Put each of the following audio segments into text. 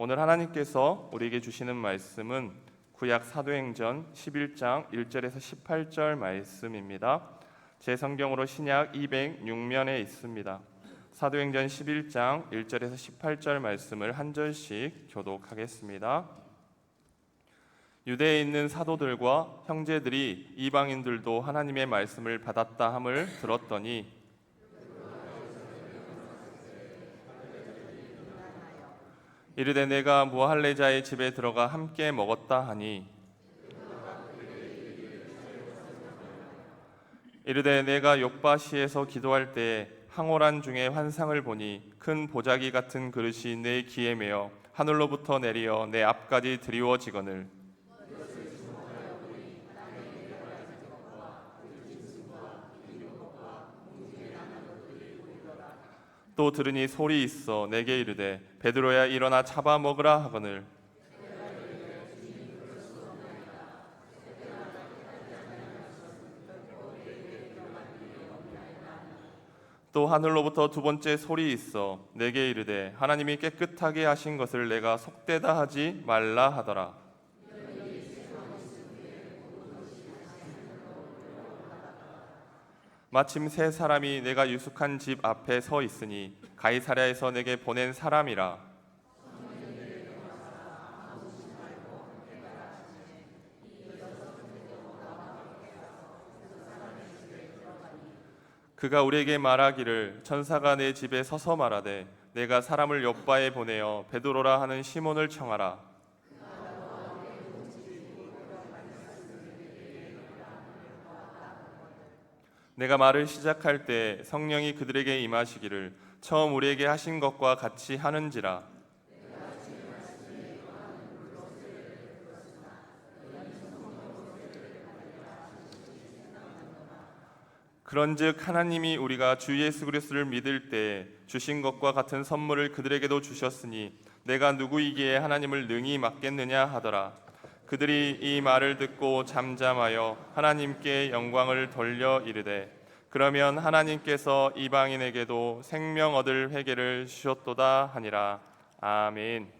오늘 하나님께서 우리에게 주시는 말씀은 구약 사도행전 11장 1절에서 18절 말씀입니다. 제 성경으로 신약 206면에 있습니다. 사도행전 11장 1절에서 18절 말씀을 한 절씩 교독하겠습니다. 유대에 있는 사도들과 형제들이 이방인들도 하나님의 말씀을 받았다 함을 들었더니 이르되 내가 무할레자의 집에 들어가 함께 먹었다 하니 이르되 내가 욥바시에서 기도할 때에 황홀한 중에 환상을 보니 큰 보자기 같은 그릇이 내 귀에 매어 하늘로부터 내리어 내 앞까지 드리워지거늘 또 들으니 소리 있어 내게 이르되 베드로야 일어나 잡아 먹으라 하거늘 또 하늘로부터 두 번째 소리 있어 내게 이르되 하나님이 깨끗하게 하신 것을 내가 속되다 하지 말라 하더라. 마침 세 사람이 내가 유숙한 집 앞에 서 있으니 가이사랴에서 내게 보낸 사람이라. 그가 우리에게 말하기를 천사가 내 집에 서서 말하되 내가 사람을 욥바에 보내어 베드로라 하는 시몬을 청하라. 내가 말을 시작할 때 성령이 그들에게 임하시기를 처음 우리에게 하신 것과 같이 하는지라. 그런즉 하나님이 우리가 주 예수 그리스도를 믿을 때 주신 것과 같은 선물을 그들에게도 주셨으니 내가 누구이기에 하나님을 능히 맡겠느냐 하더라. 그들이 이 말을 듣고 잠잠하여 하나님께 영광을 돌려 이르되 그러면 하나님께서 이방인에게도 생명 얻을 회개를 주셨도다 하니라. 아멘.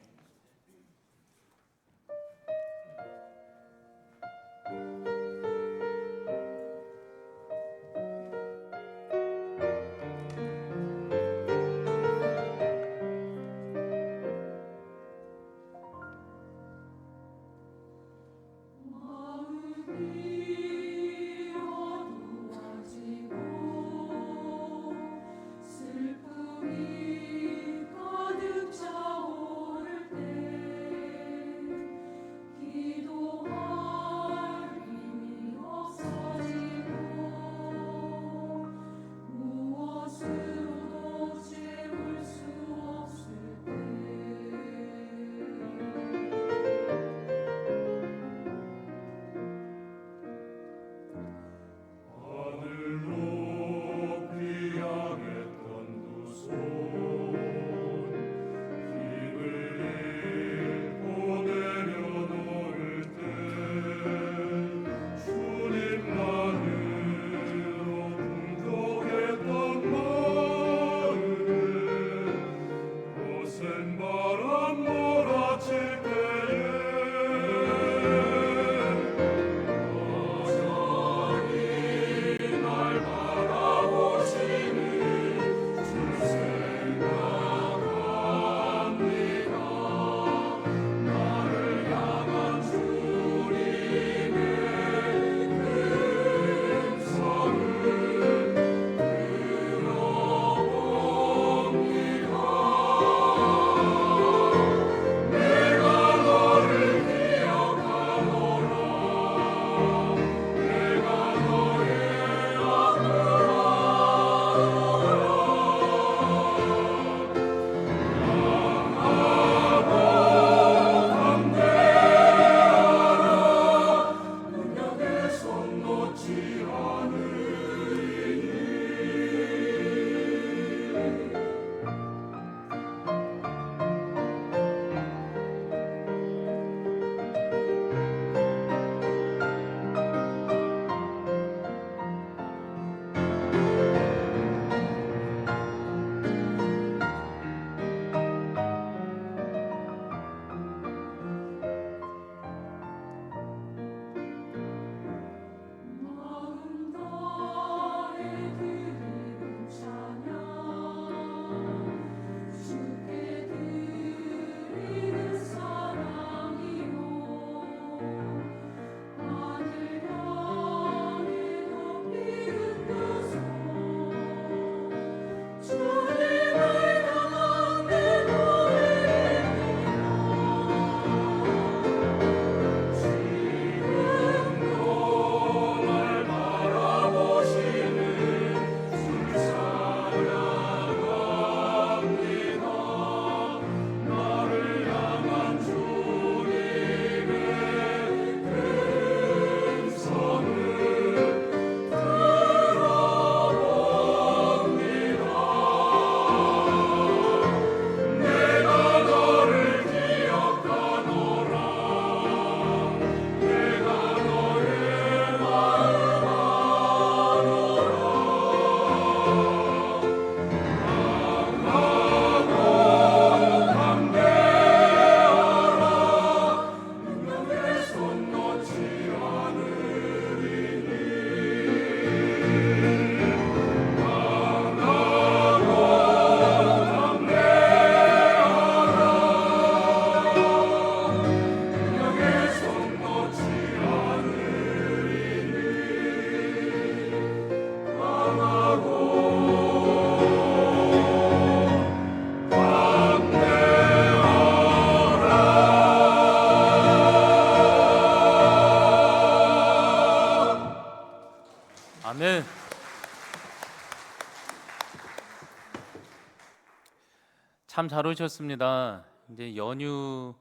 참 잘 오셨습니다. 이제 연휴가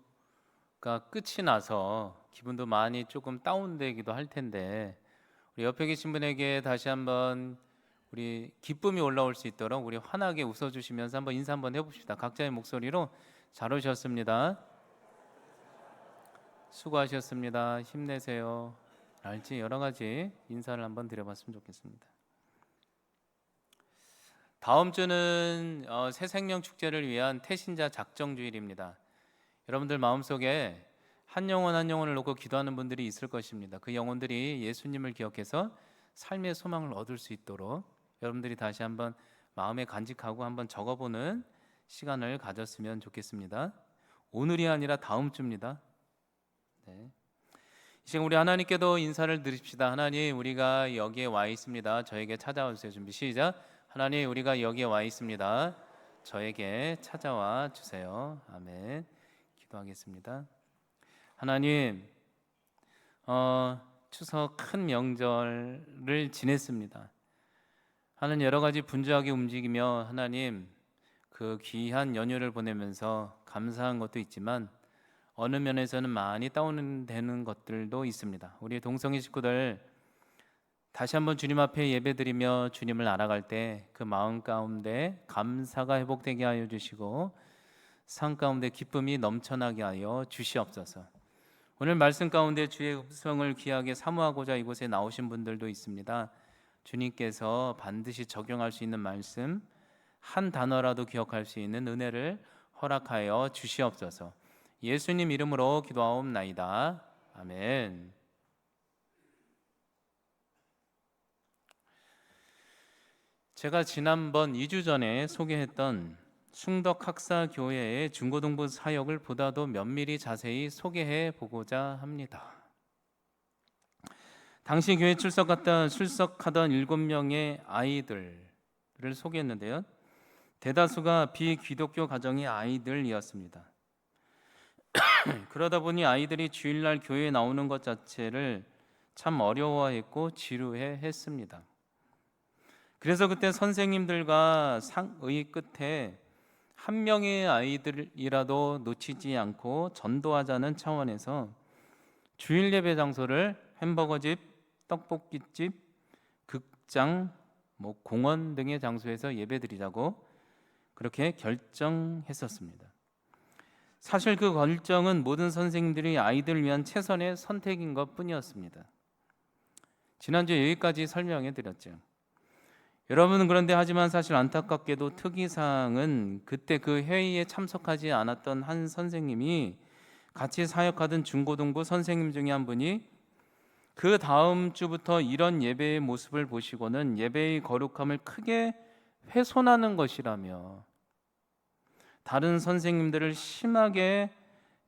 끝이 나서 기분도 많이 조금 다운되기도 할 텐데 우리 옆에 계신 분에게 다시 한번 우리 기쁨이 올라올 수 있도록 우리 환하게 웃어주시면서 한번 인사 한번 해봅시다. 각자의 목소리로 잘 오셨습니다. 수고하셨습니다. 힘내세요. 알지? 여러 가지 인사를 한번 드려봤으면 좋겠습니다. 다음 주는 새생명 축제를 위한 태신자 작정 주일입니다. 여러분들 마음속에 한 영혼 한 영혼을 놓고 기도하는 분들이 있을 것입니다. 그 영혼들이 예수님을 기억해서 삶의 소망을 얻을 수 있도록 여러분들이 다시 한번 마음에 간직하고 한번 적어보는 시간을 가졌으면 좋겠습니다. 오늘이 아니라 다음 주입니다. 네. 이 시간 우리 하나님께도 인사를 드립시다. 하나님, 우리가 여기에 와 있습니다. 저에게 찾아와 주세요. 준비 시작. 하나님, 우리가 여기에 와 있습니다. 저에게 찾아와 주세요. 아멘. 기도하겠습니다. 하나님, 추석 큰 명절을 지냈습니다. 하나님, 여러 가지 분주하게 움직이며 하나님 그 귀한 연휴를 보내면서 감사한 것도 있지만 어느 면에서는 많이 다운되는 것들도 있습니다. 우리 동성애 식구들 다시 한번 주님 앞에 예배드리며 주님을 알아갈 때 그 마음 가운데 감사가 회복되게 하여 주시고 삶 가운데 기쁨이 넘쳐나게 하여 주시옵소서. 오늘 말씀 가운데 주의 음성을 귀하게 사모하고자 이곳에 나오신 분들도 있습니다. 주님께서 반드시 적용할 수 있는 말씀 한 단어라도 기억할 수 있는 은혜를 허락하여 주시옵소서. 예수님 이름으로 기도하옵나이다. 아멘. 제가 지난번 2주 전에 소개했던 숭덕학사교회의 중고등부 사역을 보다도 면밀히 자세히 소개해 보고자 합니다. 당시 교회 출석하던 7명의 아이들을 소개했는데요. 대다수가 비기독교 가정의 아이들이었습니다. 그러다 보니 아이들이 주일날 교회에 나오는 것 자체를 참 어려워했고 지루해했습니다. 그래서 그때 선생님들과 상의 끝에 한 명의 아이들이라도 놓치지 않고 전도하자는 차원에서 주일 예배 장소를 햄버거집, 떡볶이집, 극장, 공원 등의 장소에서 예배드리자고 그렇게 결정했었습니다. 사실 그 결정은 모든 선생님들이 아이들을 위한 최선의 선택인 것 뿐이었습니다. 지난주에 여기까지 설명해 드렸죠. 여러분은 그런데 하지만 사실 안타깝게도 특이사항은 그때 그 회의에 참석하지 않았던 한 선생님이 같이 사역하던 중고등부 선생님 중에 한 분이 그 다음 주부터 이런 예배의 모습을 보시고는 예배의 거룩함을 크게 훼손하는 것이라며 다른 선생님들을 심하게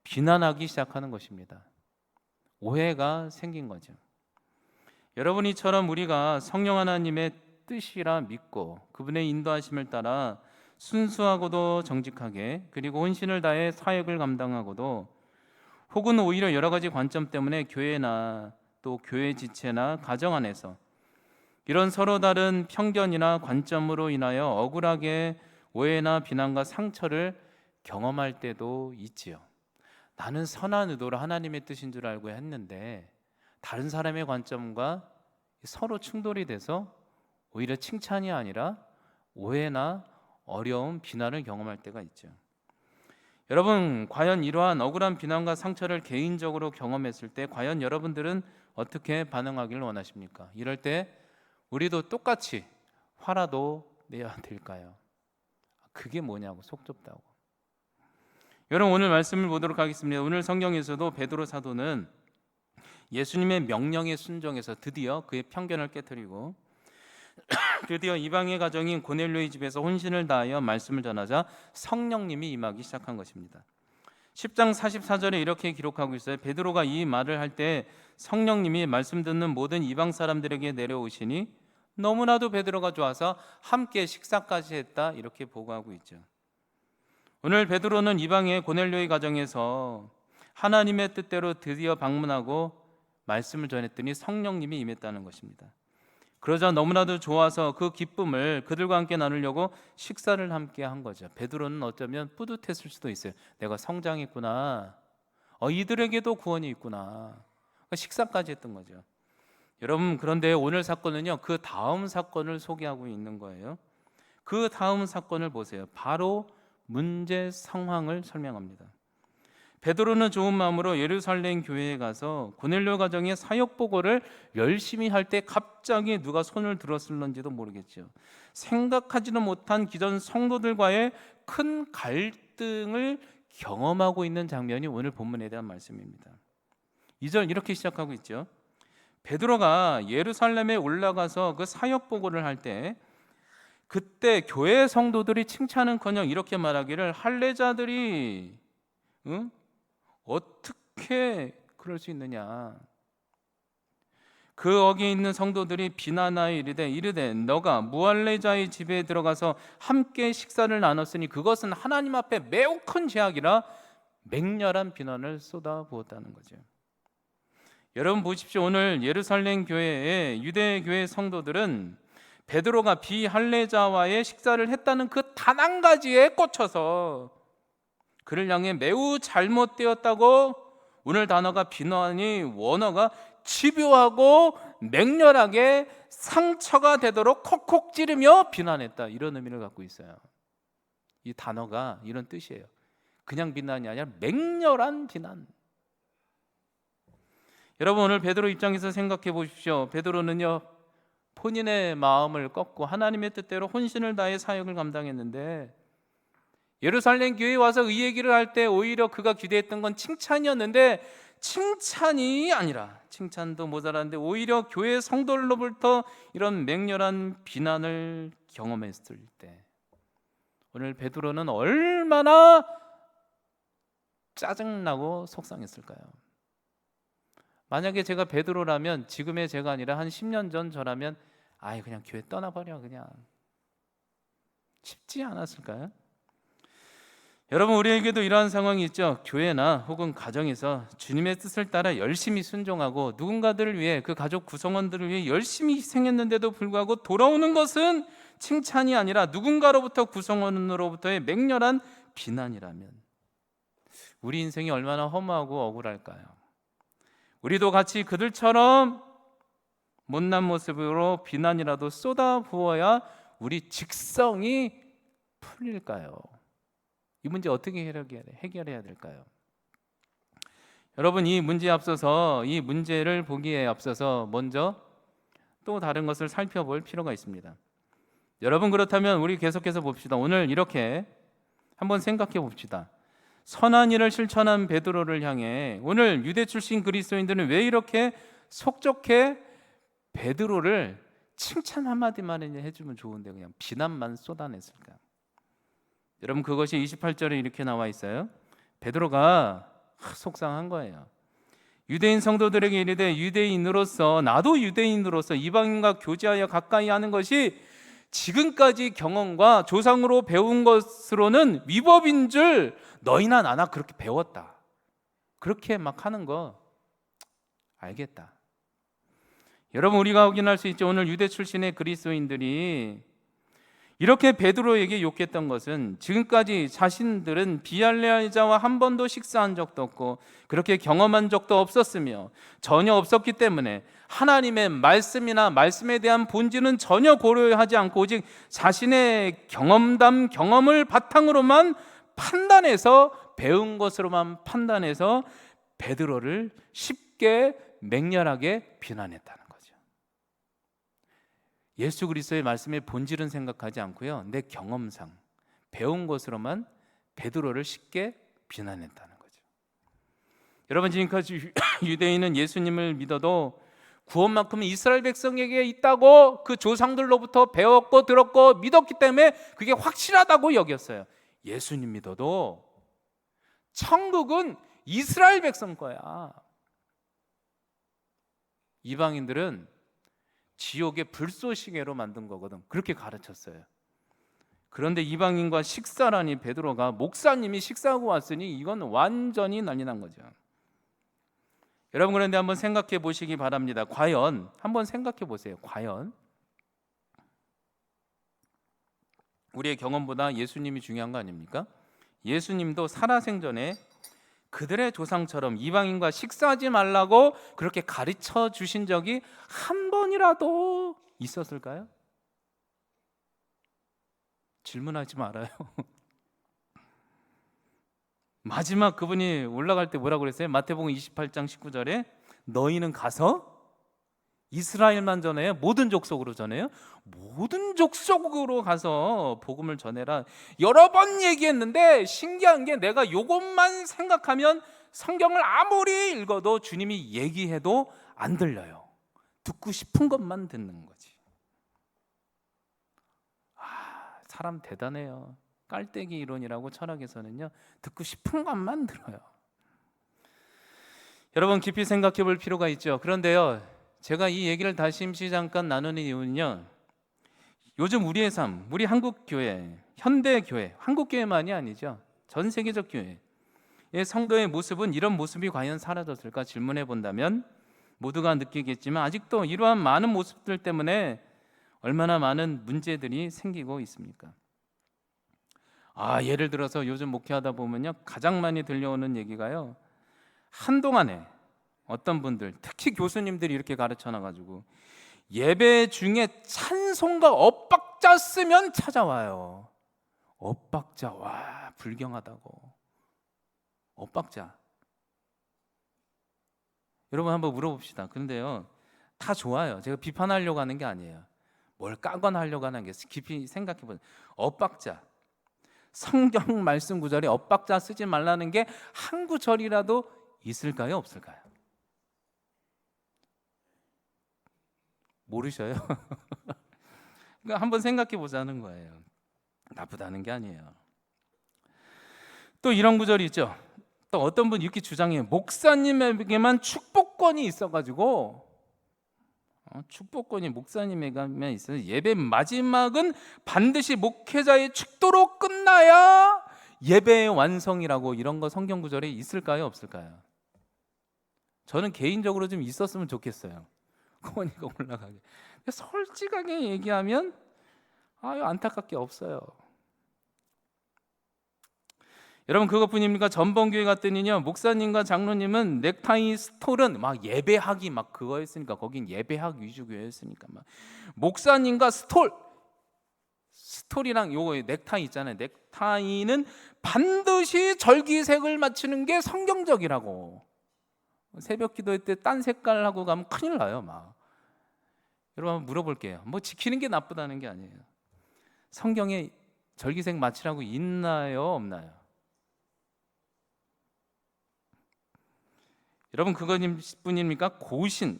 비난하기 시작하는 것입니다. 오해가 생긴 거죠. 여러분, 이처럼 우리가 성령 하나님의 뜻이라 믿고 그분의 인도하심을 따라 순수하고도 정직하게 그리고 혼신을 다해 사역을 감당하고도 혹은 오히려 여러 가지 관점 때문에 교회나 또 교회 지체나 가정 안에서 이런 서로 다른 편견이나 관점으로 인하여 억울하게 오해나 비난과 상처를 경험할 때도 있지요. 나는 선한 의도로 하나님의 뜻인 줄 알고 했는데 다른 사람의 관점과 서로 충돌이 돼서 오히려 칭찬이 아니라 오해나 어려움, 비난을 경험할 때가 있죠. 여러분, 과연 이러한 억울한 비난과 상처를 개인적으로 경험했을 때 과연 여러분들은 어떻게 반응하기를 원하십니까? 이럴 때 우리도 똑같이 화라도 내야 될까요? 그게 뭐냐고, 속 좁다고. 여러분, 오늘 말씀을 보도록 하겠습니다. 오늘 성경에서도 베드로 사도는 예수님의 명령에 순종해서 드디어 그의 편견을 깨뜨리고 드디어 이방의 가정인 고넬료의 집에서 혼신을 다하여 말씀을 전하자 성령님이 임하기 시작한 것입니다. 10장 44절에 이렇게 기록하고 있어요. 베드로가 이 말을 할 때 성령님이 말씀 듣는 모든 이방 사람들에게 내려오시니 너무나도 베드로가 좋아서 함께 식사까지 했다, 이렇게 보고하고 있죠. 오늘 베드로는 이방의 고넬료의 가정에서 하나님의 뜻대로 드디어 방문하고 말씀을 전했더니 성령님이 임했다는 것입니다. 그러자 너무나도 좋아서 그 기쁨을 그들과 함께 나누려고 식사를 함께 한 거죠. 베드로는 어쩌면 뿌듯했을 수도 있어요. 내가 성장했구나. 이들에게도 구원이 있구나. 식사까지 했던 거죠. 여러분, 그런데 오늘 사건은요, 그 다음 사건을 소개하고 있는 거예요. 그 다음 사건을 보세요. 바로 문제 상황을 설명합니다. 베드로는 좋은 마음으로 예루살렘 교회에 가서 고넬료 가정의 사역 보고를 열심히 할 때 갑자기 누가 손을 들었을런지도 모르겠죠. 생각하지도 못한 기존 성도들과의 큰 갈등을 경험하고 있는 장면이 오늘 본문에 대한 말씀입니다. 2절 이렇게 시작하고 있죠. 베드로가 예루살렘에 올라가서 그 사역 보고를 할 때 그때 교회 성도들이 칭찬은커녕 이렇게 말하기를 할례자들이 어떻게 그럴 수 있느냐. 그 거기 있는 성도들이 비난하여 이르되 너가 무할례자의 집에 들어가서 함께 식사를 나눴으니 그것은 하나님 앞에 매우 큰 죄악이라 맹렬한 비난을 쏟아부었다는 거죠. 여러분 보십시오. 오늘 예루살렘 교회의 유대 교회 성도들은 베드로가 비할례자와의 식사를 했다는 그 단 한 가지에 꽂혀서 그를 향해 매우 잘못되었다고 오늘 단어가 비난이 원어가 집요하고 맹렬하게 상처가 되도록 콕콕 찌르며 비난했다, 이런 의미를 갖고 있어요. 이 단어가 이런 뜻이에요. 그냥 비난이 아니라 맹렬한 비난. 여러분, 오늘 베드로 입장에서 생각해 보십시오. 베드로는요, 본인의 마음을 꺾고 하나님의 뜻대로 혼신을 다해 사역을 감당했는데 예루살렘 교회에 와서 이 얘기를 할 때 오히려 그가 기대했던 건 칭찬이었는데 칭찬이 아니라, 칭찬도 모자란데 오히려 교회 성도들로부터 이런 맹렬한 비난을 경험했을 때 오늘 베드로는 얼마나 짜증나고 속상했을까요? 만약에 제가 베드로라면, 지금의 제가 아니라 한 10년 전 저라면 그냥 교회 떠나버려, 그냥. 쉽지 않았을까요? 여러분, 우리에게도 이러한 상황이 있죠. 교회나 혹은 가정에서 주님의 뜻을 따라 열심히 순종하고 누군가들을 위해, 그 가족 구성원들을 위해 열심히 희생했는데도 불구하고 돌아오는 것은 칭찬이 아니라 누군가로부터, 구성원으로부터의 맹렬한 비난이라면 우리 인생이 얼마나 허무하고 억울할까요? 우리도 같이 그들처럼 못난 모습으로 비난이라도 쏟아부어야 우리 직성이 풀릴까요? 이 문제 어떻게 해결해야 될까요? 여러분, 이 문제를 보기에 앞서서 먼저 또 다른 것을 살펴볼 필요가 있습니다. 여러분, 그렇다면 우리 계속해서 봅시다. 오늘 이렇게 한번 생각해 봅시다. 선한 일을 실천한 베드로를 향해 오늘 유대 출신 그리스도인들은 왜 이렇게 속적해 베드로를 칭찬 한마디만 해주면 좋은데 그냥 비난만 쏟아냈을까? 여러분, 그것이 28절에 이렇게 나와 있어요. 베드로가 속상한 거예요. 유대인 성도들에게 이르되 나도 유대인으로서 이방인과 교제하여 가까이 하는 것이 지금까지 경험과 조상으로 배운 것으로는 위법인 줄 너희나 나나 그렇게 배웠다. 그렇게 막 하는 거 알겠다. 여러분, 우리가 확인할 수 있죠. 오늘 유대 출신의 그리스도인들이 이렇게 베드로에게 욕했던 것은 지금까지 자신들은 비할례자와 한 번도 식사한 적도 없고 그렇게 경험한 적도 없었으며 전혀 없었기 때문에 하나님의 말씀이나 말씀에 대한 본질은 전혀 고려하지 않고 오직 자신의 경험을 바탕으로만 판단해서, 배운 것으로만 판단해서 베드로를 쉽게 맹렬하게 비난했다는 거죠. 예수 그리스도의 말씀의 본질은 생각하지 않고요, 내 경험상 배운 것으로만 베드로를 쉽게 비난했다는 거죠. 여러분, 지금까지 유대인은 예수님을 믿어도 구원만큼은 이스라엘 백성에게 있다고 그 조상들로부터 배웠고 들었고 믿었기 때문에 그게 확실하다고 여겼어요. 예수님 믿어도 천국은 이스라엘 백성 거야. 이방인들은 지옥의 불쏘시개로 만든 거거든. 그렇게 가르쳤어요. 그런데 이방인과 식사라니, 베드로가 목사님이 식사하고 왔으니 이건 완전히 난리 난 거죠. 여러분, 그런데 한번 생각해 보시기 바랍니다. 한번 생각해 보세요. 과연 우리의 경험보다 예수님이 중요한 거 아닙니까? 예수님도 살아생전에 그들의 조상처럼 이방인과 식사하지 말라고 그렇게 가르쳐 주신 적이 한 번이라도 있었을까요? 질문하지 말아요. 마지막 그분이 올라갈 때 뭐라고 그랬어요? 마태복음 28장 19절에 너희는 가서 이스라엘만 전해요? 모든 족속으로 전해요? 모든 족속으로 가서 복음을 전해라. 여러 번 얘기했는데 신기한 게 내가 요것만 생각하면 성경을 아무리 읽어도 주님이 얘기해도 안 들려요. 듣고 싶은 것만 듣는 거지. 사람 대단해요. 깔때기 이론이라고 철학에서는요, 듣고 싶은 것만 들어요. 여러분 깊이 생각해 볼 필요가 있죠. 그런데요, 제가 이 얘기를 다시 잠깐 나누는 이유는요, 요즘 우리의 삶, 우리 한국 교회, 현대 교회, 한국 교회만이 아니죠, 전 세계적 교회의 성도의 모습은 이런 모습이 과연 사라졌을까 질문해 본다면 모두가 느끼겠지만 아직도 이러한 많은 모습들 때문에 얼마나 많은 문제들이 생기고 있습니까? 예를 들어서 요즘 목회하다 보면요, 가장 많이 들려오는 얘기가요, 한동안에 어떤 분들, 특히 교수님들이 이렇게 가르쳐 놔가지고 예배 중에 찬송가 엇박자 쓰면 찾아와요. 엇박자, 와, 불경하다고. 엇박자. 여러분 한번 물어봅시다. 그런데요, 다 좋아요. 제가 비판하려고 하는 게 아니에요. 뭘 까거나 하려고 하는 게, 깊이 생각해 보세요. 엇박자, 성경 말씀 구절에 엇박자 쓰지 말라는 게 한 구절이라도 있을까요, 없을까요? 모르셔요? 그러니까 한번 생각해 보자는 거예요. 나쁘다는 게 아니에요. 또 이런 구절이 있죠. 또 어떤 분이 이렇게 주장해요. 목사님에게만 축복권이 있어가지고, 축복권이 목사님에게만 있어요. 예배 마지막은 반드시 목회자의 축도로 끝나야 예배의 완성이라고, 이런 거 성경 구절에 있을까요, 없을까요? 저는 개인적으로 좀 있었으면 좋겠어요. 코니가 올라가게. 솔직하게 얘기하면 안타깝게 없어요. 여러분 그것뿐입니까? 전범교회 갔더니요, 목사님과 장로님은 넥타이 스톨은 막 예배하기 막 그거였으니까, 거긴 예배학 위주 교회였으니까 막 목사님과 스톨이랑 요거 넥타이 있잖아요. 넥타이는 반드시 절기색을 맞추는 게 성경적이라고. 새벽 기도회 때 딴 색깔 하고 가면 큰일 나요. 막. 여러분 한번 물어볼게요. 뭐 지키는 게 나쁘다는 게 아니에요. 성경에 절기색 맞추라고 있나요, 없나요? 여러분 그거뿐입니까? 고신.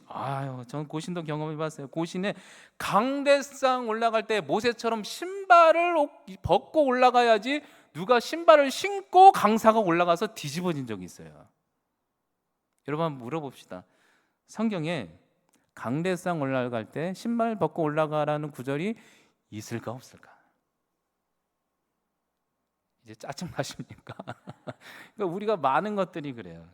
저는 고신도 경험해봤어요. 고신에 강대상 올라갈 때 모세처럼 신발을 벗고 올라가야지, 누가 신발을 신고 강사가 올라가서 뒤집어진 적이 있어요. 여러분 한번 물어봅시다. 성경에 강대상 올라갈 때 신발 벗고 올라가라는 구절이 있을까, 없을까? 이제 짜증 나십니까? 그러니까 우리가 많은 것들이 그래요.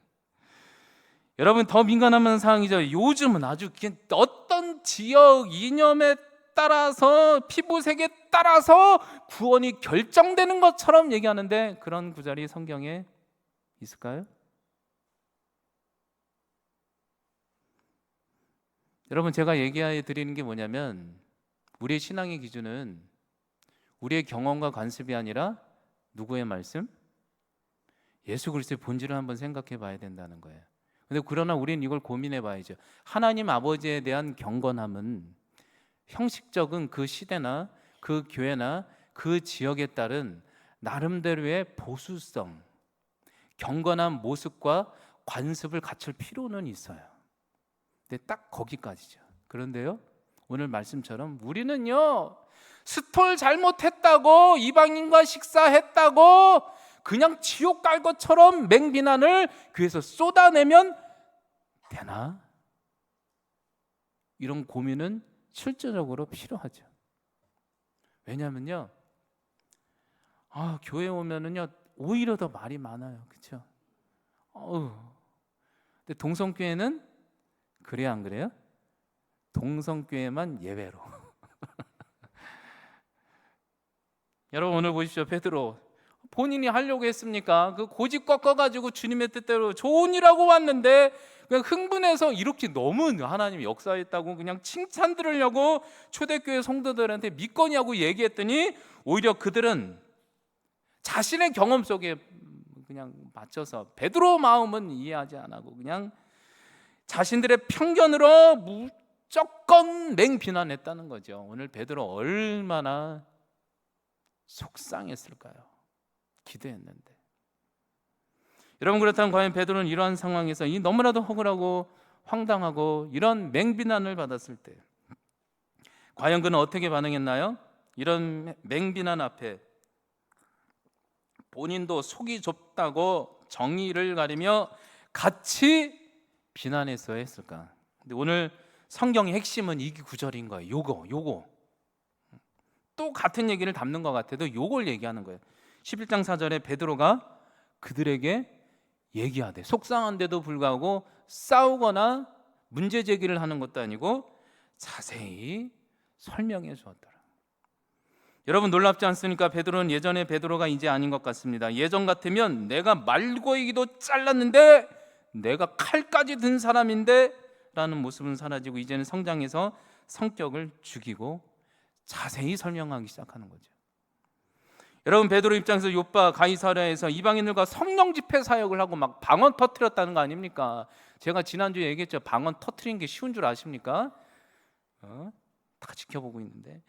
여러분 더 민감한 상황이죠. 요즘은 아주 어떤 지역 이념에 따라서, 피부색에 따라서 구원이 결정되는 것처럼 얘기하는데 그런 구절이 성경에 있을까요? 여러분 제가 얘기해 드리는 게 뭐냐면, 우리의 신앙의 기준은 우리의 경험과 관습이 아니라 누구의 말씀? 예수 그리스도의 본질을 한번 생각해 봐야 된다는 거예요. 근데 그러나 우리는 이걸 고민해 봐야죠. 하나님 아버지에 대한 경건함은 형식적인 그 시대나 그 교회나 그 지역에 따른 나름대로의 보수성, 경건한 모습과 관습을 갖출 필요는 있어요. 근데 딱 거기까지죠. 그런데요, 오늘 말씀처럼 우리는요, 스톨 잘못했다고, 이방인과 식사했다고 그냥 지옥 갈 것처럼 맹비난을 교회에서 쏟아내면 되나? 이런 고민은 실제적으로 필요하죠. 왜냐하면요, 교회 오면은요 오히려 더 말이 많아요, 그렇죠? 근데 동성교회는 그래요, 안 그래요? 동성교회만 예외로. 여러분 오늘 보십시오. 베드로 본인이 하려고 했습니까? 그 고집 꺾어가지고 주님의 뜻대로 좋은 일하고 왔는데 그냥 흥분해서 이렇게 너무 하나님이 역사했다고 그냥 칭찬 들으려고 초대교회 성도들한테 믿거냐고 얘기했더니 오히려 그들은 자신의 경험 속에 그냥 맞춰서 베드로 마음은 이해하지 않고 그냥 자신들의 편견으로 무조건 맹비난했다는 거죠. 오늘 베드로 얼마나 속상했을까요? 기대했는데. 여러분 그렇다면 과연 베드로는 이러한 상황에서 이 너무나도 억울하고 황당하고 이런 맹비난을 받았을 때 과연 그는 어떻게 반응했나요? 이런 맹비난 앞에 본인도 속이 좁다고 정의를 가리며 같이 비난했어야 했을까? 근데 오늘 성경의 핵심은 이 구절인 거예요. 요거 또 같은 얘기를 담는 것 같아도 요걸 얘기하는 거예요. 11장 4절에 베드로가 그들에게 얘기하되 속상한데도 불구하고 싸우거나 문제 제기를 하는 것도 아니고 자세히 설명해 주었더라. 여러분 놀랍지 않습니까? 베드로는 예전의 베드로가 이제 아닌 것 같습니다. 예전 같으면 내가 말고이기도 잘랐는데 내가 칼까지 든 사람인데 라는 모습은 사라지고 이제는 성장해서 성격을 죽이고 자세히 설명하기 시작하는 거죠. 여러분 베드로 입장에서 요빠 가이사랴에서 이방인들과 성령 집회 사역을 하고 막 방언 터뜨렸다는 거 아닙니까? 제가 지난주에 얘기했죠. 방언 터뜨리는 게 쉬운 줄 아십니까? 다 지켜보고 있는데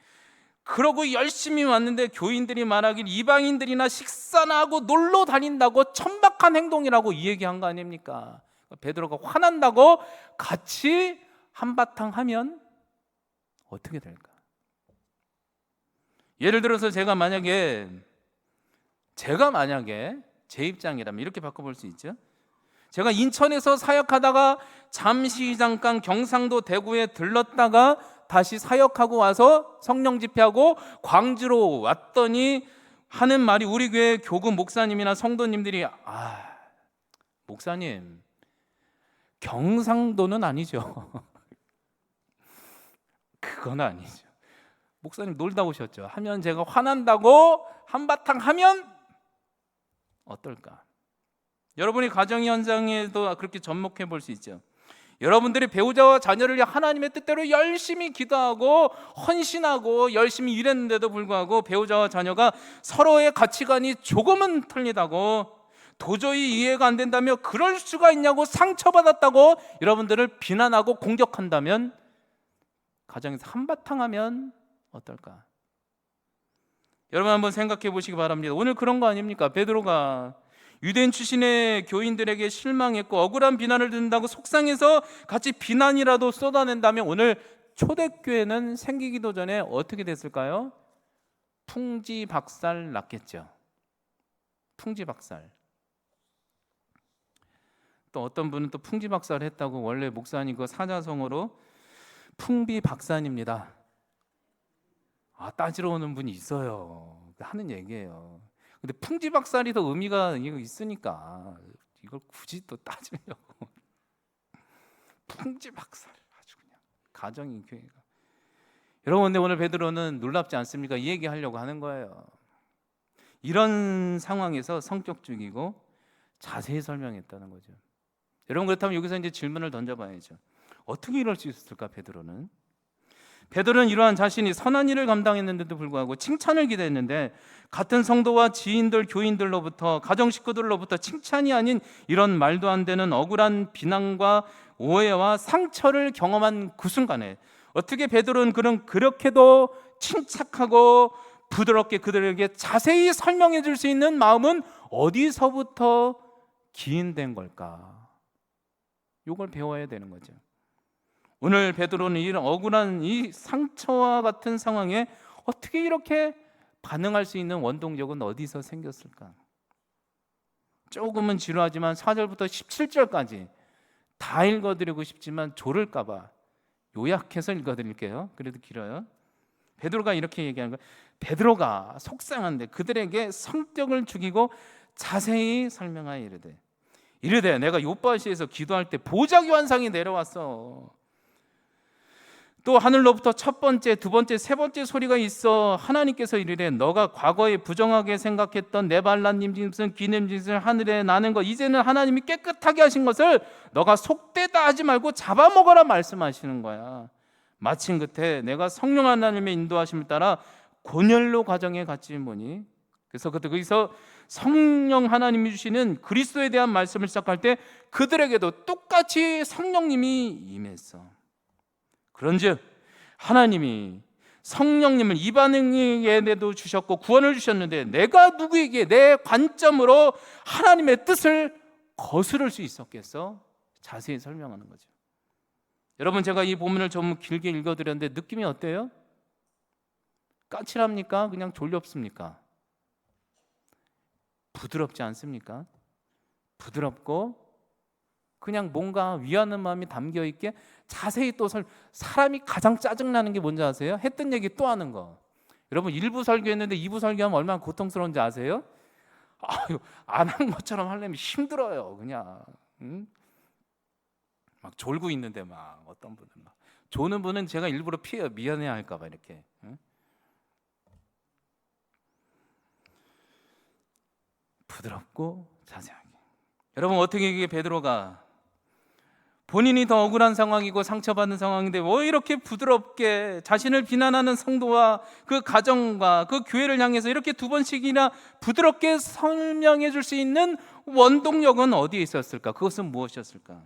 그러고 열심히 왔는데 교인들이 말하길 이방인들이나 식사나 하고 놀러 다닌다고 천박한 행동이라고 이 얘기한 거 아닙니까? 베드로가 화난다고 같이 한바탕 하면 어떻게 될까? 예를 들어서 제가 만약에 제 입장이라면 이렇게 바꿔볼 수 있죠. 제가 인천에서 사역하다가 잠시 잠깐 경상도 대구에 들렀다가 다시 사역하고 와서 성령 집회하고 광주로 왔더니 하는 말이 우리 교회 교구 목사님이나 성도님들이 목사님 경상도는 아니죠. 그건 아니죠. 목사님 놀다 오셨죠. 하면 제가 화난다고 한바탕 하면 어떨까? 여러분이 가정 현장에도 그렇게 접목해 볼 수 있죠. 여러분들이 배우자와 자녀를 위해 하나님의 뜻대로 열심히 기도하고 헌신하고 열심히 일했는데도 불구하고 배우자와 자녀가 서로의 가치관이 조금은 틀리다고 도저히 이해가 안 된다며 그럴 수가 있냐고 상처받았다고 여러분들을 비난하고 공격한다면 가정에서 한바탕 하면 어떨까? 여러분 한번 생각해 보시기 바랍니다. 오늘 그런 거 아닙니까? 베드로가 유대인 출신의 교인들에게 실망했고 억울한 비난을 듣는다고 속상해서 같이 비난이라도 쏟아낸다면 오늘 초대교회는 생기기도 전에 어떻게 됐을까요? 풍지박살 났겠죠. 풍지박살. 또 어떤 분은 또 풍지박살 했다고 원래 목사님 그 사자성어로 풍비박산입니다. 따지러 오는 분이 있어요. 하는 얘기예요. 근데 풍지박살이 더 의미가 있으니까 이걸 굳이 또 따지려고 풍지박살 아주 그냥 가정인 교회가. 여러분 근데 오늘 베드로는 놀랍지 않습니까? 이 얘기하려고 하는 거예요. 이런 상황에서 성격 죽이고 자세히 설명했다는 거죠. 여러분 그렇다면 여기서 이제 질문을 던져봐야죠. 어떻게 이럴 수 있었을까 베드로는? 베드로는 이러한 자신이 선한 일을 감당했는데도 불구하고 칭찬을 기대했는데 같은 성도와 지인들, 교인들로부터 가정 식구들로부터 칭찬이 아닌 이런 말도 안 되는 억울한 비난과 오해와 상처를 경험한 그 순간에 어떻게 베드로는 그렇게도 침착하고 부드럽게 그들에게 자세히 설명해 줄 수 있는 마음은 어디서부터 기인된 걸까? 이걸 배워야 되는 거죠. 오늘 베드로는 이런 억울한 이 상처와 같은 상황에 어떻게 이렇게 반응할 수 있는 원동력은 어디서 생겼을까? 조금은 지루하지만 4절부터 17절까지 다 읽어드리고 싶지만 조를까 봐 요약해서 읽어드릴게요. 그래도 길어요. 베드로가 이렇게 얘기하는 거예요. 베드로가 속상한데 그들에게 성격을 죽이고 자세히 설명하여 이르되 내가 요빠시에서 기도할 때 보자기 환상이 내려왔어. 또 하늘로부터 첫 번째, 두 번째, 세 번째 소리가 있어 하나님께서 이르되 너가 과거에 부정하게 생각했던 네발라님 짐승, 기냄 짐승을 하늘에 나는 것 이제는 하나님이 깨끗하게 하신 것을 너가 속되다 하지 말고 잡아먹어라 말씀하시는 거야. 마침 끝에 내가 성령 하나님의 인도하심을 따라 곤열로 가정에 갇힌 보니, 그래서 거기서 성령 하나님이 주시는 그리스도에 대한 말씀을 시작할 때 그들에게도 똑같이 성령님이 임했어. 그런즉 하나님이 성령님을 이방인에게도 주셨고 구원을 주셨는데 내가 누구에게 내 관점으로 하나님의 뜻을 거스를 수 있었겠어? 자세히 설명하는 거죠. 여러분, 제가 이 본문을 좀 길게 읽어드렸는데 느낌이 어때요? 까칠합니까? 그냥 졸렵습니까? 부드럽지 않습니까? 부드럽고 그냥 뭔가 위하는 마음이 담겨있게 자세히 또 사람이 가장 짜증나는 게 뭔지 아세요? 했던 얘기 또 하는 거. 여러분 1부 설교했는데 2부 설교하면 얼마나 고통스러운지 아세요? 아유, 안 한 것처럼 하려면 힘들어요. 그냥 막 졸고 있는데 막 어떤 분은 막 조는 분은 제가 일부러 피해요. 미안해 할까 봐 이렇게. 부드럽고 자세하게. 여러분 어떻게 이게 베드로가 본인이 더 억울한 상황이고 상처받는 상황인데 왜 이렇게 부드럽게 자신을 비난하는 성도와 그 가정과 그 교회를 향해서 이렇게 두 번씩이나 부드럽게 설명해 줄 수 있는 원동력은 어디에 있었을까? 그것은 무엇이었을까?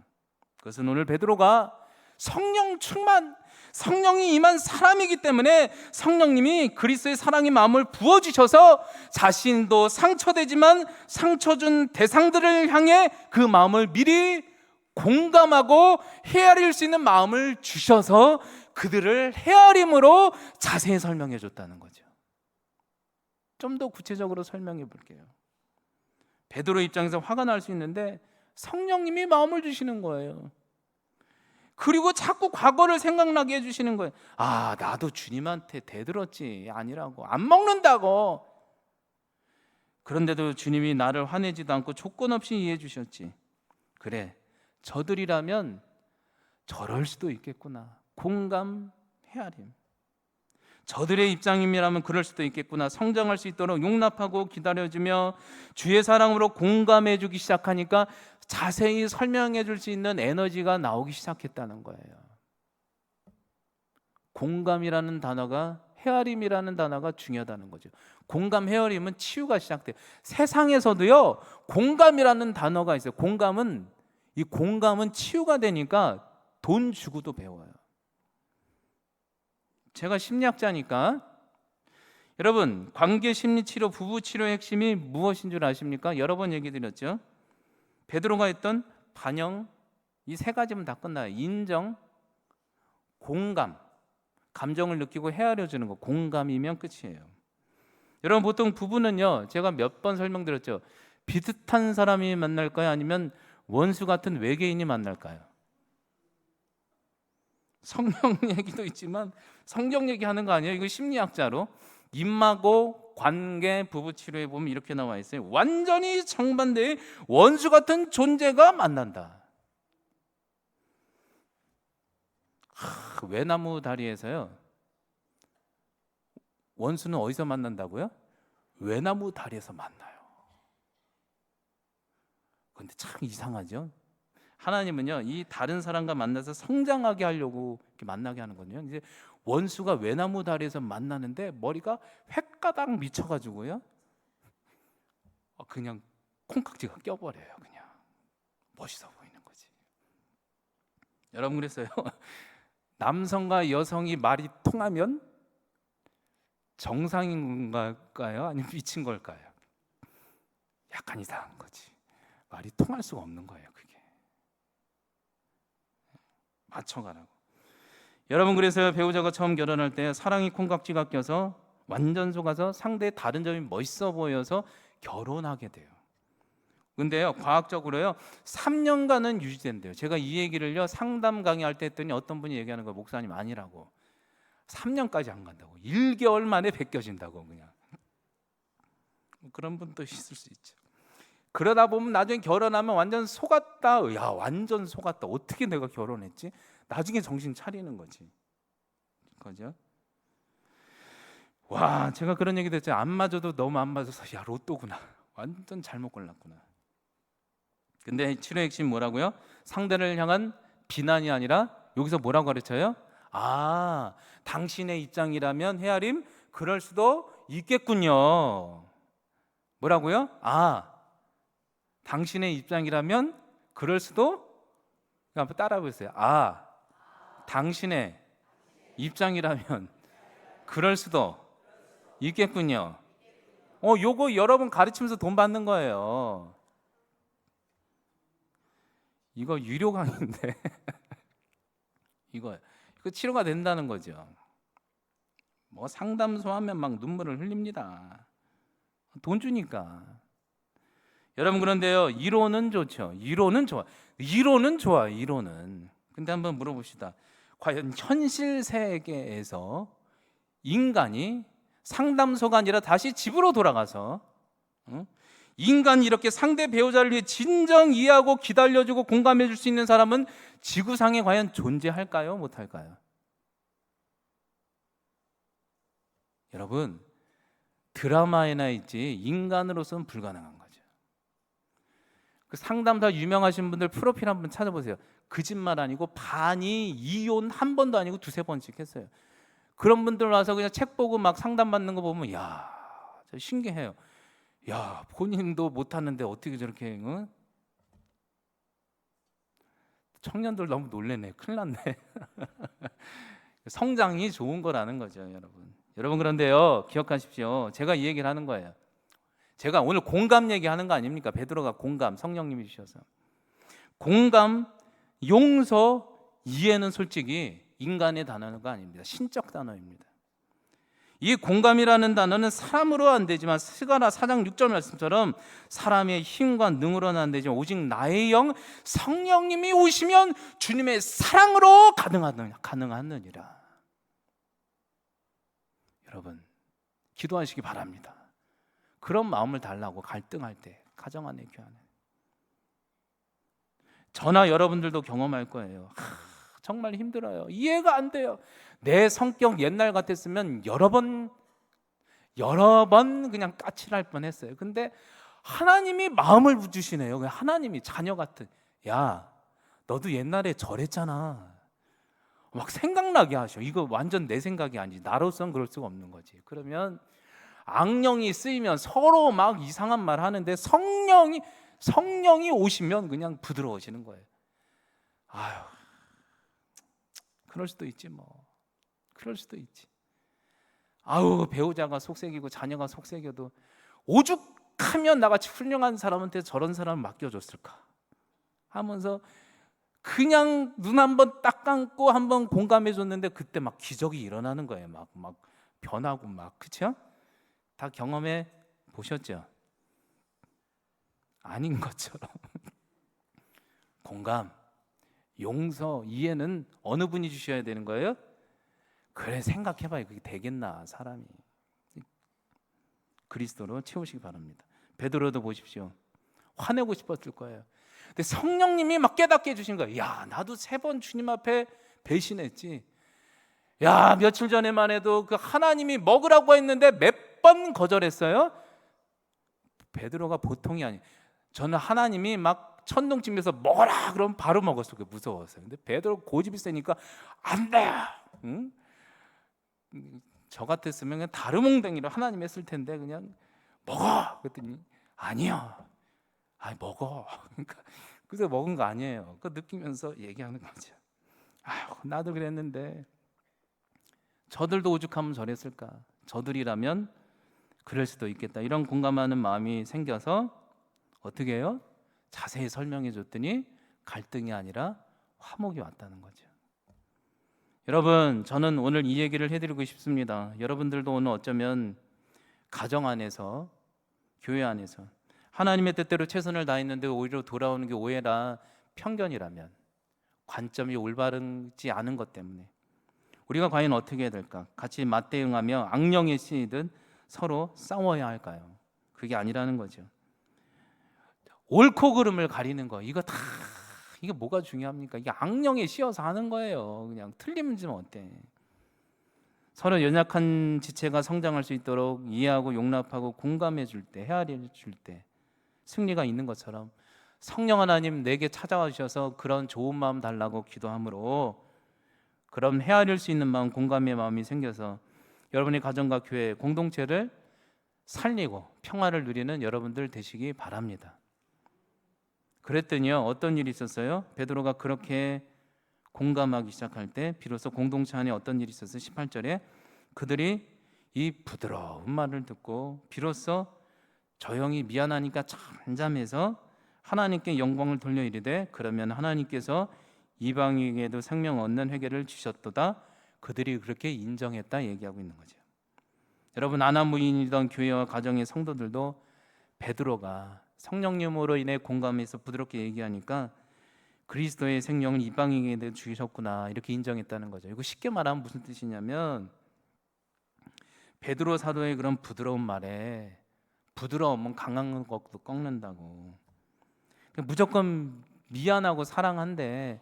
그것은 오늘 베드로가 성령 충만, 성령이 임한 사람이기 때문에 성령님이 그리스도의 사랑의 마음을 부어주셔서 자신도 상처되지만 상처 준 대상들을 향해 그 마음을 미리 공감하고 헤아릴 수 있는 마음을 주셔서 그들을 헤아림으로 자세히 설명해 줬다는 거죠. 좀 더 구체적으로 설명해 볼게요. 베드로 입장에서 화가 날 수 있는데 성령님이 마음을 주시는 거예요. 그리고 자꾸 과거를 생각나게 해주시는 거예요. 아, 나도 주님한테 대들었지. 아니라고. 안 먹는다고. 그런데도 주님이 나를 화내지도 않고 조건 없이 이해해 주셨지. 그래, 저들이라면 저럴 수도 있겠구나. 공감, 헤아림. 저들의 입장이라면 그럴 수도 있겠구나. 성장할 수 있도록 용납하고 기다려주며 주의 사랑으로 공감해 주기 시작하니까 자세히 설명해 줄 수 있는 에너지가 나오기 시작했다는 거예요. 공감이라는 단어가, 헤아림이라는 단어가 중요하다는 거죠. 공감, 헤아림은 치유가 시작돼요. 세상에서도요, 공감이라는 단어가 있어요. 이 공감은 치유가 되니까 돈 주고도 배워요. 제가 심리학자니까 여러분, 관계 심리 치료, 부부 치료의 핵심이 무엇인 줄 아십니까? 여러 번 얘기 드렸죠. 베드로가 했던 반영, 이 세 가지면 다 끝나요. 인정, 공감, 감정을 느끼고 헤아려 주는 거. 공감이면 끝이에요. 여러분, 보통 부부는요, 제가 몇 번 설명드렸죠. 비슷한 사람이 만날까요? 아니면 원수 같은 외계인이 만날까요? 성령 얘기도 있지만 성경 얘기하는 거 아니에요? 이거 심리학자로 임하고 관계 부부 치료에 보면 이렇게 나와 있어요. 완전히 정반대의 원수 같은 존재가 만난다. 외나무 다리에서요, 원수는 어디서 만난다고요? 외나무 다리에서 만나요. 그런데 참 이상하죠. 하나님은요, 이 다른 사람과 만나서 성장하게 하려고 이렇게 만나게 하는 거든요. 이제 원수가 외나무 다리에서 만나는데 머리가 횟가닥 미쳐가지고요, 그냥 콩깍지가 껴버려요. 그냥 멋있어 보이는 거지. 여러분, 그랬어요. 남성과 여성이 말이 통하면 정상인 걸까요? 아니면 미친 걸까요? 약간 이상한 거지. 말이 통할 수가 없는 거예요. 그게 맞춰가라고. 여러분, 그래서 배우자가 처음 결혼할 때 사랑이 콩깍지가 껴서 완전 속아서 상대의 다른 점이 멋있어 보여서 결혼하게 돼요. 근데요, 과학적으로요 3년간은 유지된대요. 제가 이 얘기를요 상담 강의할 때 했더니 어떤 분이 얘기하는 거예요. 목사님, 아니라고. 3년까지 안 간다고. 1개월 만에 벗겨진다고. 그냥 그런 분도 있을 수 있죠. 그러다 보면 나중에 결혼하면 완전 속았다. 야, 완전 속았다. 어떻게 내가 결혼했지? 나중에 정신 차리는 거지. 거죠. 와, 제가 그런 얘기 듣죠. 안 맞아도 너무 안 맞아서 야, 로또구나. 완전 잘못 골랐구나. 근데 치료의 핵심 뭐라고요? 상대를 향한 비난이 아니라 여기서 뭐라고 가르쳐요? 아, 당신의 입장이라면 헤아림 그럴 수도 있겠군요. 뭐라고요? 아, 당신의 입장이라면 그럴 수도, 한번 따라해 보세요. 아, 당신의 입장이라면 그럴 수도 있겠군요. 요거 여러분 가르치면서 돈 받는 거예요. 이거 유료 강의인데 이거 치료가 된다는 거죠. 뭐 상담소 하면 막 눈물을 흘립니다. 돈 주니까. 여러분, 그런데요, 이론은 좋죠. 이론은 좋아. 이론은 좋아. 이론은. 근데 한번 물어봅시다. 과연 현실 세계에서 인간이 상담소가 아니라 다시 집으로 돌아가서 인간이 이렇게 상대 배우자를 위해 진정 이해하고 기다려주고 공감해 줄 수 있는 사람은 지구상에 과연 존재할까요? 못할까요? 여러분, 드라마에나 있지 인간으로서는 불가능한 거죠. 그 상담사 유명하신 분들 프로필 한번 찾아보세요. 거짓말 아니고 반이 이혼 한 번도 아니고 두세 번씩 했어요. 그런 분들 와서 그냥 책 보고 막 상담받는 거 보면 야, 저 신기해요. 야, 본인도 못하는데 어떻게 저렇게 청년들 너무 놀래네. 큰일 났네. 성장이 좋은 거라는 거죠, 여러분. 여러분, 그런데요, 기억하십시오. 제가 이 얘기를 하는 거예요. 제가 오늘 공감 얘기하는 거 아닙니까? 베드로가 공감, 성령님이 주셔서 공감, 용서, 이해는 솔직히 인간의 단어가 아닙니다. 신적 단어입니다. 이 공감이라는 단어는 사람으로 안 되지만 스가랴 4장 6절 말씀처럼 사람의 힘과 능으로는 안 되지만 오직 나의 영 성령님이 오시면 주님의 사랑으로 가능하느니라. 여러분, 기도하시기 바랍니다. 그런 마음을 달라고 갈등할 때, 가정 안에, 교회 안에. 저나 여러분들도 경험할 거예요. 정말 힘들어요. 이해가 안 돼요. 내 성격 옛날 같았으면 여러 번 그냥 까칠할 뻔했어요. 근데 하나님이 마음을 주시네요. 하나님이 자녀 같은. 야, 너도 옛날에 저랬잖아. 막 생각나게 하셔. 이거 완전 내 생각이 아니지. 나로서는 그럴 수가 없는 거지. 그러면 악령이 쓰이면 서로 막 이상한 말 하는데 성령이 오시면 그냥 부드러워지는 거예요. 아유, 그럴 수도 있지 뭐. 그럴 수도 있지. 아우, 배우자가 속색이고 자녀가 속색여도 오죽하면 나같이 훌륭한 사람한테 저런 사람을 맡겨줬을까 하면서 그냥 눈 한번 딱 감고 한번 공감해 줬는데 그때 막 기적이 일어나는 거예요. 막 변하고 막. 그렇죠? 다 경험해 보셨죠? 아닌 것처럼. 공감, 용서, 이해는 어느 분이 주셔야 되는 거예요? 그래, 생각해봐요. 그게 되겠나, 사람이. 그리스도로 채우시기 바랍니다. 베드로도 보십시오. 화내고 싶었을 거예요. 근데 성령님이 막 깨닫게 해주신 거예요. 야, 나도 3번 주님 앞에 배신했지. 야, 며칠 전에만 해도 그 하나님이 먹으라고 했는데 몇 번 거절했어요. 베드로가 보통이 아니에요. 저는 하나님이 막 천둥치면서 먹어라 그러면 바로 먹었어요. 그게 무서웠어요. 근데 베드로 고집이 세니까 안 돼. 응? 저 같았으면 그냥 다르몽댕이로 하나님 했을 텐데 그냥 먹어. 그랬더니 아니야. 아이, 먹어. 그러니까 그래서 먹은 거 아니에요. 그 느끼면서 얘기하는 거죠. 아유, 나도 그랬는데 저들도 오죽하면 저랬을까. 저들이라면 그럴 수도 있겠다. 이런 공감하는 마음이 생겨서 어떻게 해요? 자세히 설명해 줬더니 갈등이 아니라 화목이 왔다는 거죠. 여러분, 저는 오늘 이 얘기를 해드리고 싶습니다. 여러분들도 오늘 어쩌면 가정 안에서, 교회 안에서 하나님의 뜻대로 최선을 다했는데 오히려 돌아오는 게 오해라, 편견이라면, 관점이 올바르지 않은 것 때문에 우리가 과연 어떻게 해야 될까? 같이 맞대응하며 악령에 쓰이듯 서로 싸워야 할까요? 그게 아니라는 거죠. 옳고 그름을 가리는 거, 이거 다 이게 뭐가 중요합니까? 이게 악령에 씌어서 하는 거예요. 그냥 틀리면 좀 어때? 서로 연약한 지체가 성장할 수 있도록 이해하고 용납하고 공감해 줄 때, 헤아려 줄 때 승리가 있는 것처럼 성령 하나님 내게 찾아와 주셔서 그런 좋은 마음 달라고 기도함으로 그런 헤아릴 수 있는 마음, 공감의 마음이 생겨서 여러분의 가정과 교회, 공동체를 살리고 평화를 누리는 여러분들 되시기 바랍니다. 그랬더니요, 어떤 일이 있었어요? 베드로가 그렇게 공감하기 시작할 때 비로소 공동체 안에 어떤 일이 있었어요? 18절에 그들이 이 부드러운 말을 듣고 비로소 조용히 미안하니까 잠잠해서 하나님께 영광을 돌려 이르되 그러면 하나님께서 이방인에게도 생명 얻는 회개를 주셨도다. 그들이 그렇게 인정했다 얘기하고 있는 거죠. 여러분, 아나무인이던 교회와 가정의 성도들도 베드로가 성령님으로 인해 공감해서 부드럽게 얘기하니까 그리스도의 생명을 이방인에게 주셨구나 이렇게 인정했다는 거죠. 이거 쉽게 말하면 무슨 뜻이냐면 베드로 사도의 그런 부드러운 말에 부드러움은 강한 것도 꺾는다고. 무조건 미안하고 사랑한데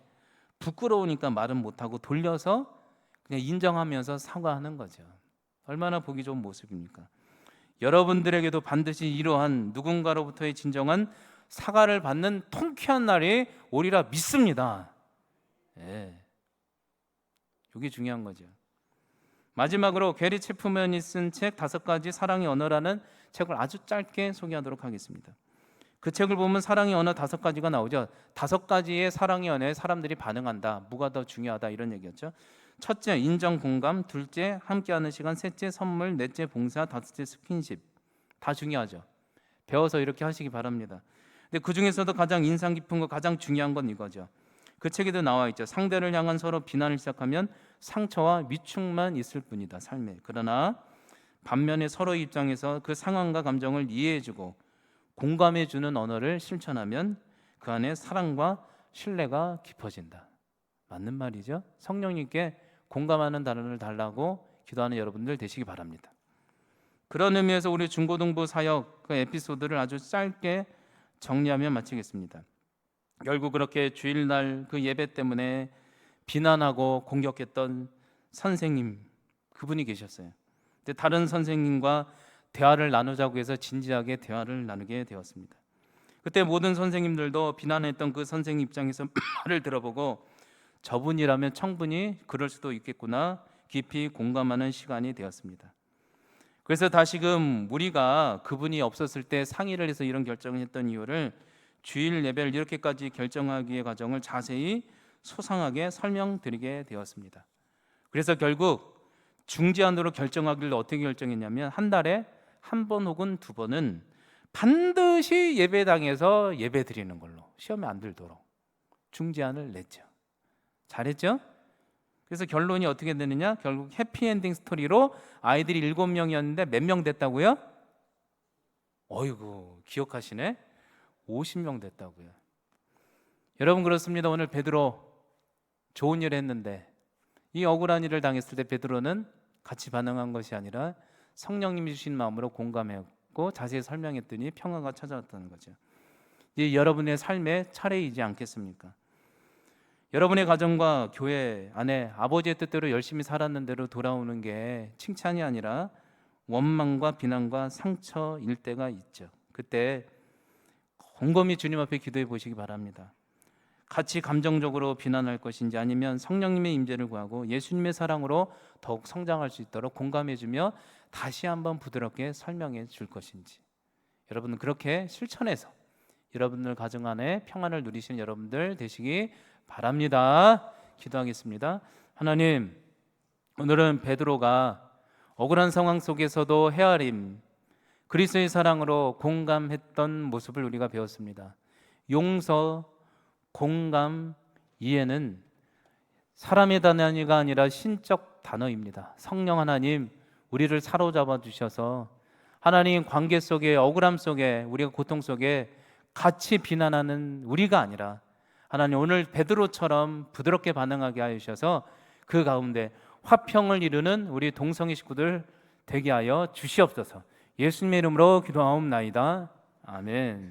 부끄러우니까 말은 못하고 돌려서 그냥 인정하면서 사과하는 거죠. 얼마나 보기 좋은 모습입니까? 여러분들에게도 반드시 이러한 누군가로부터의 진정한 사과를 받는 통쾌한 날이 오리라 믿습니다. 예. 이게 중요한 거죠. 마지막으로 게리 체프맨이 쓴 책 5가지 사랑의 언어라는 책을 아주 짧게 소개하도록 하겠습니다. 그 책을 보면 사랑의 언어 5가지가 나오죠. 5가지의 사랑의 언어에 사람들이 반응한다. 뭐가 더 중요하다 이런 얘기였죠. 첫째, 인정, 공감. 둘째, 함께하는 시간. 셋째, 선물. 넷째, 봉사. 다섯째, 스킨십. 다 중요하죠. 배워서 이렇게 하시기 바랍니다. 근데 그 중에서도 가장 인상 깊은 거, 가장 중요한 건 이거죠. 그 책에도 나와 있죠. 상대를 향한 서로 비난을 시작하면 상처와 위축만 있을 뿐이다, 삶에. 그러나 반면에 서로의 입장에서 그 상황과 감정을 이해해주고 공감해주는 언어를 실천하면 그 안에 사랑과 신뢰가 깊어진다. 맞는 말이죠. 성령님께 공감하는 단어를 달라고 기도하는 여러분들 되시기 바랍니다. 그런 의미에서 우리 중고등부 사역 그 에피소드를 아주 짧게 정리하며 마치겠습니다. 결국 그렇게 주일날 그 예배 때문에 비난하고 공격했던 선생님, 그분이 계셨어요. 근데 다른 선생님과 대화를 나누자고 해서 진지하게 대화를 나누게 되었습니다. 그때 모든 선생님들도 비난했던 그 선생님 입장에서 말을 들어보고 저분이라면 충분히 그럴 수도 있겠구나 깊이 공감하는 시간이 되었습니다. 그래서 다시금 우리가 그분이 없었을 때 상의를 해서 이런 결정을 했던 이유를 주일 예배를 이렇게까지 결정하기의 과정을 자세히 소상하게 설명드리게 되었습니다. 그래서 결국 중지안으로 결정하기를 어떻게 결정했냐면 한 달에 한 번 혹은 2번은 반드시 예배당에서 예배 드리는 걸로 시험에 안 들도록 중지안을 냈죠. 잘했죠? 그래서 결론이 어떻게 되느냐? 결국 해피엔딩 스토리로 아이들이 7명이었는데 몇 명 됐다고요? 어이구, 기억하시네? 50명 됐다고요. 여러분, 그렇습니다. 오늘 베드로 좋은 일 했는데 이 억울한 일을 당했을 때 베드로는 같이 반응한 것이 아니라 성령님이 주신 마음으로 공감했고 자세히 설명했더니 평화가 찾아왔다는 거죠. 이 여러분의 삶의 차례이지 않겠습니까? 여러분의 가정과 교회 안에 아버지의 뜻대로 열심히 살았는 대로 돌아오는 게 칭찬이 아니라 원망과 비난과 상처일 때가 있죠. 그때 곰곰이 주님 앞에 기도해 보시기 바랍니다. 같이 감정적으로 비난할 것인지 아니면 성령님의 임재를 구하고 예수님의 사랑으로 더욱 성장할 수 있도록 공감해주며 다시 한번 부드럽게 설명해 줄 것인지, 여러분은 그렇게 실천해서 여러분들 가정 안에 평안을 누리시는 여러분들 되시기 바랍니다. 기도하겠습니다. 하나님, 오늘은 베드로가 억울한 상황 속에서도 헤아림, 그리스도의 사랑으로 공감했던 모습을 우리가 배웠습니다. 용서, 공감, 이해는 사람의 단어가 아니라 신적 단어입니다. 성령 하나님, 우리를 사로잡아 주셔서 하나님 관계 속에, 억울함 속에, 우리가 고통 속에 같이 비난하는 우리가 아니라 하나님 오늘 베드로처럼 부드럽게 반응하게 하여 주셔서 그 가운데 화평을 이루는 우리 동성애 식구들 되게 하여 주시옵소서. 예수님의 이름으로 기도하옵나이다. 아멘.